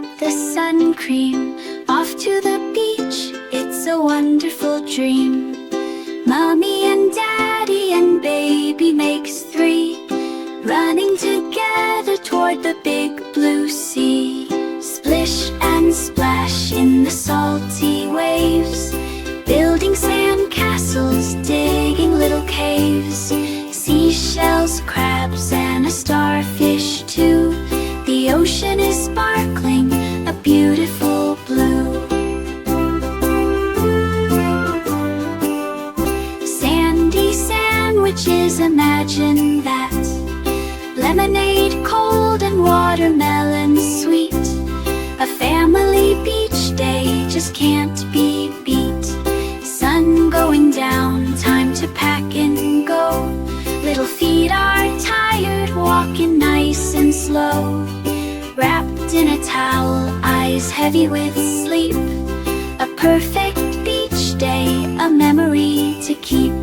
grab the sun cream. Off to the beach, it's a wonderful dream. Mommy and Daddy and baby makes three, running together toward the big blue sea. Splish and splash in the salty waves, building sandcastles, digging little caves. Seashells, crabs, and a starfish too. The ocean is sparkling, a beautiful blue. Sandy sandwiches, imagine that. Lemonade cold and watermelon sweet. A family beach day just can't be beat. Sun going down, time to pack and go. Little feet are tired, walking nice and slow. Wrapped in a towel, eyes heavy with sleep. A perfect beach day, a memory to keep.